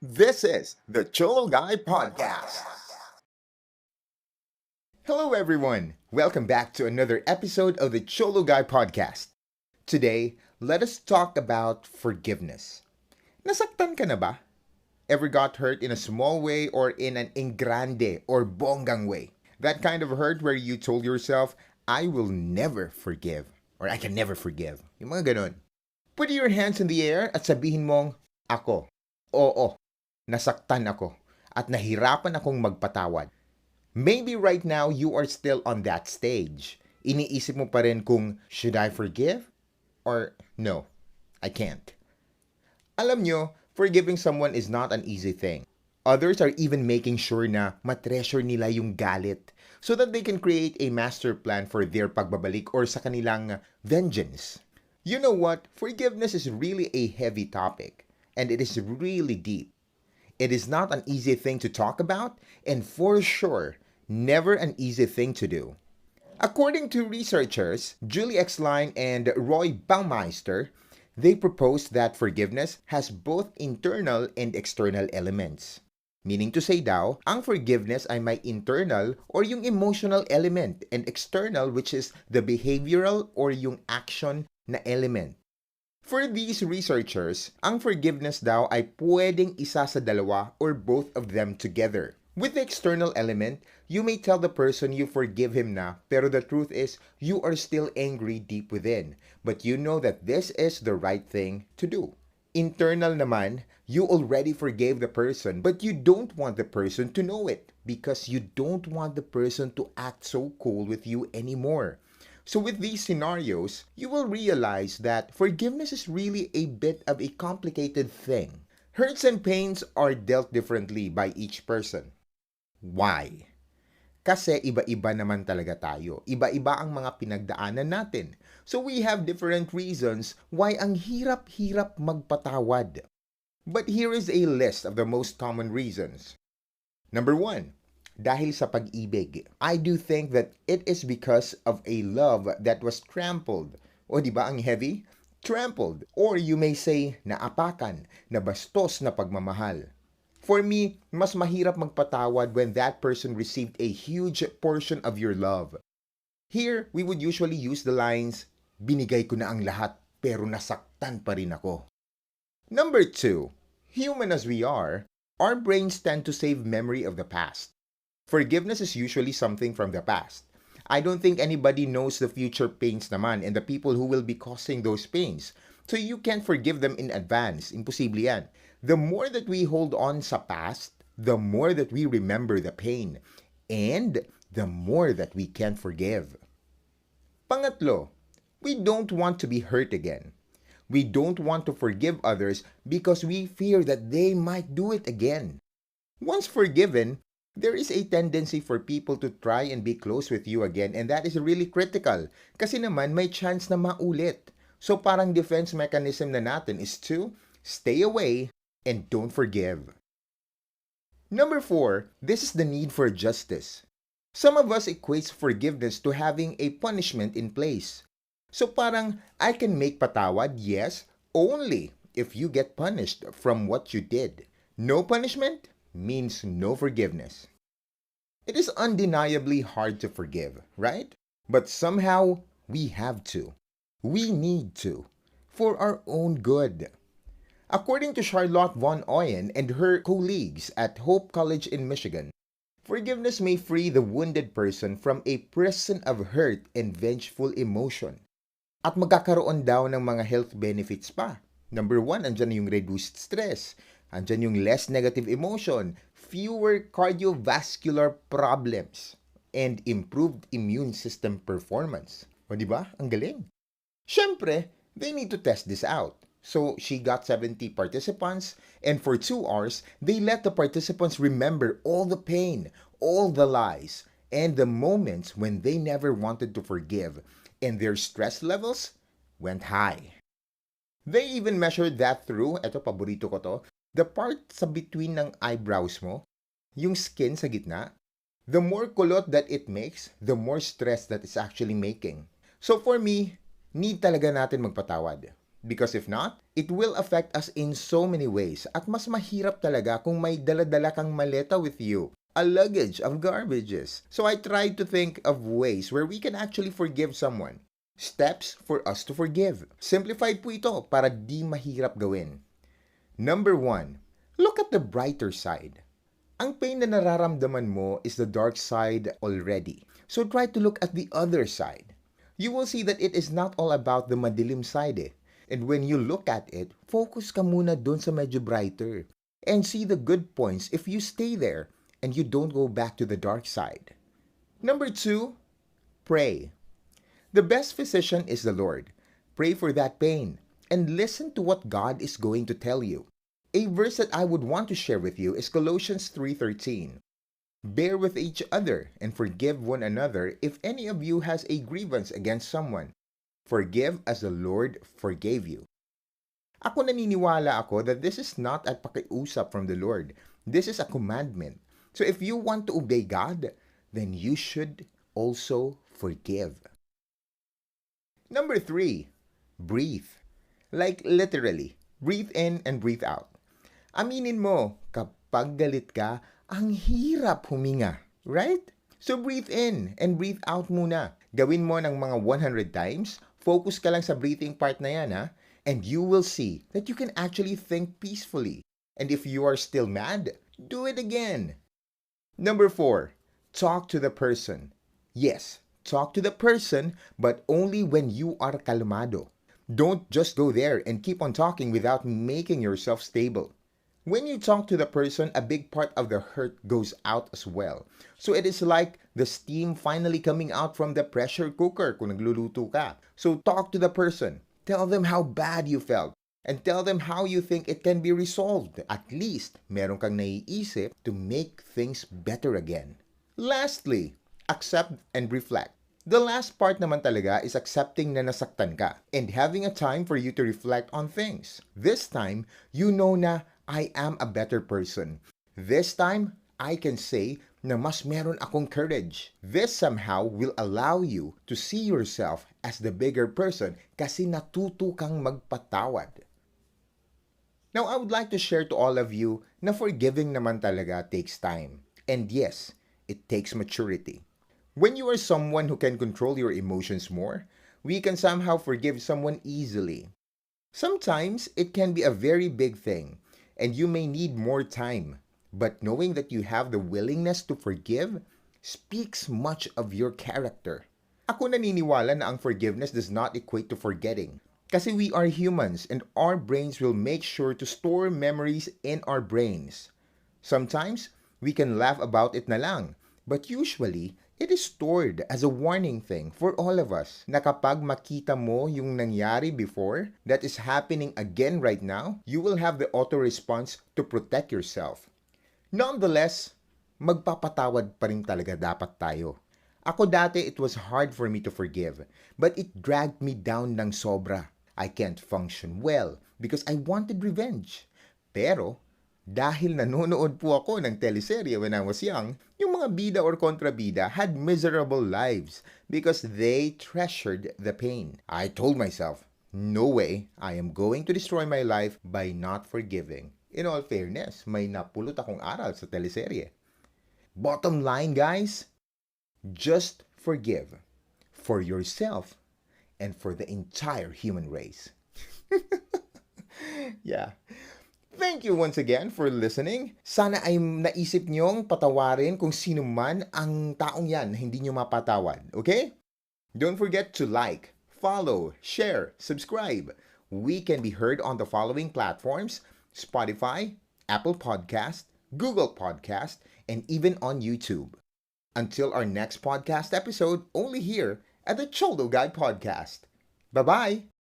This is the Cholo Guy Podcast. Hello, everyone. Welcome back to another episode of the Cholo Guy Podcast. Today, let us talk about forgiveness. Nasaktan ka na ba? Ever got hurt in a small way or in an engrande or bonggang way? That kind of hurt where you told yourself, I will never forgive or I can never forgive. Yung mga ganun. Put your hands in the air at sabihin mong, ako, oo, nasaktan ako at nahirapan akong magpatawad. Maybe right now you are still on that stage. Iniisip mo pa rin kung, should I forgive? Or, no, I can't. Alam nyo, forgiving someone is not an easy thing. Others are even making sure na matreasure nila yung galit so that they can create a master plan for their pagbabalik or sa kanilang vengeance. You know what? Forgiveness is really a heavy topic and it is really deep. It is not an easy thing to talk about and for sure, never an easy thing to do. According to researchers Julie Exline and Roy Baumeister, they proposed that forgiveness has both internal and external elements. Meaning to say daw, ang forgiveness ay may internal or yung emotional element and external which is the behavioral or yung action na element. For these researchers, ang forgiveness daw ay pwedeng isa sa dalawa or both of them together. With the external element, you may tell the person you forgive him na, pero the truth is, you are still angry deep within. But you know that this is the right thing to do. Internal naman, you already forgave the person, but you don't want the person to know it because you don't want the person to act so cool with you anymore. So with these scenarios, you will realize that forgiveness is really a bit of a complicated thing. Hurts and pains are dealt differently by each person. Why? Kasi iba-iba naman talaga tayo. Iba-iba ang mga pinagdaanan natin. So we have different reasons why ang hirap-hirap magpatawad. But here is a list of the most common reasons. Number 1, dahil sa pag-ibig. I do think that it is because of a love that was trampled. O di ba ang heavy? Trampled. Or you may say, naapakan, nabastos na pagmamahal. For me, mas mahirap magpatawad when that person received a huge portion of your love. Here, we would usually use the lines, binigay ko na ang lahat pero nasaktan pa rin ako. Number 2, human as we are, our brains tend to save memory of the past. Forgiveness is usually something from the past. I don't think anybody knows the future pains naman and the people who will be causing those pains. So you can't forgive them in advance. Imposible yan. The more that we hold on sa past, the more that we remember the pain. And the more that we can't forgive. Pangatlo, we don't want to be hurt again. We don't want to forgive others because we fear that they might do it again. Once forgiven, there is a tendency for people to try and be close with you again and that is really critical kasi naman may chance na maulit. So parang defense mechanism na natin is to stay away and don't forgive. Number 4, this is the need for justice. Some of us equates forgiveness to having a punishment in place. So parang, I can make patawad, yes, only if you get punished from what you did. No punishment means no forgiveness. It is undeniably hard to forgive, right? But somehow, we have to. We need to. For our own good. According to Charlotte von Oyen and her colleagues at Hope College in Michigan, forgiveness may free the wounded person from a prison of hurt and vengeful emotion. At magkakaroon daw ng mga health benefits pa. Number 1, andyan yung reduced stress. Andyan yung less negative emotion, fewer cardiovascular problems, and improved immune system performance. O di ba? Ang galing. Siyempre, they need to test this out. So she got 70 participants and for 2 hours, they let the participants remember all the pain, all the lies, and the moments when they never wanted to forgive and their stress levels went high. They even measured that through, eto paborito ko to, the part sa between ng eyebrows mo, yung skin sa gitna. The more kulot that it makes, the more stress that it's actually making. So for me, need talaga natin magpatawad. Because if not, it will affect us in so many ways at mas mahirap talaga kung may dala-dala kang maleta with you, a luggage of garbages. So I tried to think of ways where we can actually forgive someone. Steps for us to forgive. Simplified po ito para di mahirap gawin. Number 1, look at the brighter side. Ang pain na nararamdaman mo is the dark side already. So try to look at the other side. You will see that it is not all about the madilim side eh. And when you look at it, focus ka muna dun sa medyo brighter. And see the good points if you stay there and you don't go back to the dark side. Number 2, pray. The best physician is the Lord. Pray for that pain and listen to what God is going to tell you. A verse that I would want to share with you is Colossians 3:13. Bear with each other and forgive one another if any of you has a grievance against someone. Forgive as the Lord forgave you. Ako naniniwala ako that this is not a pakiusap from the Lord. This is a commandment. So if you want to obey God, then you should also forgive. Number 3, breathe. Like literally, breathe in and breathe out. Aminin mo, kapag galit ka, ang hirap huminga, right? So breathe in and breathe out muna. Gawin mo ng mga 100 times. Focus ka lang sa breathing part na yan, ha? And you will see that you can actually think peacefully. And if you are still mad, do it again. Number 4, talk to the person. Yes, talk to the person, but only when you are kalmado. Don't just go there and keep on talking without making yourself stable. When you talk to the person, a big part of the hurt goes out as well. So it is like the steam finally coming out from the pressure cooker kung nagluluto ka. So talk to the person. Tell them how bad you felt. And tell them how you think it can be resolved. At least, meron kang naiisip to make things better again. Lastly, accept and reflect. The last part naman talaga is accepting na nasaktan ka and having a time for you to reflect on things. This time, you know na I am a better person. This time, I can say na mas meron akong courage. This somehow will allow you to see yourself as the bigger person kasi natuto kang magpatawad. Now, I would like to share to all of you na forgiving naman talaga takes time. And yes, it takes maturity. When you are someone who can control your emotions more, we can somehow forgive someone easily. Sometimes, it can be a very big thing, and you may need more time. But knowing that you have the willingness to forgive speaks much of your character. Ako naniniwala na ang forgiveness does not equate to forgetting. Kasi we are humans and our brains will make sure to store memories in our brains. Sometimes, we can laugh about it na lang. But usually, it is stored as a warning thing for all of us na kapag makita mo yung nangyari before that is happening again right now, you will have the auto-response to protect yourself. Nonetheless, magpapatawad pa rin talaga dapat tayo. Ako dati, it was hard for me to forgive, but it dragged me down ng sobra. I can't function well because I wanted revenge. Pero, dahil nanonood po ako ng teleserye when I was young, yung mga bida or kontrabida had miserable lives because they treasured the pain. I told myself, no way, I am going to destroy my life by not forgiving. In all fairness, may napulot akong aral sa teleserye. Bottom line, guys, just forgive for yourself and for the entire human race. Yeah. Thank you once again for listening. Sana ay naisip niyong patawarin kung sino man ang taong yan na hindi niyo mapatawad. Okay? Don't forget to like, follow, share, subscribe. We can be heard on the following platforms: Spotify, Apple Podcast, Google Podcast, and even on YouTube. Until our next podcast episode, only here at the Cholo Guy Podcast. Bye-bye!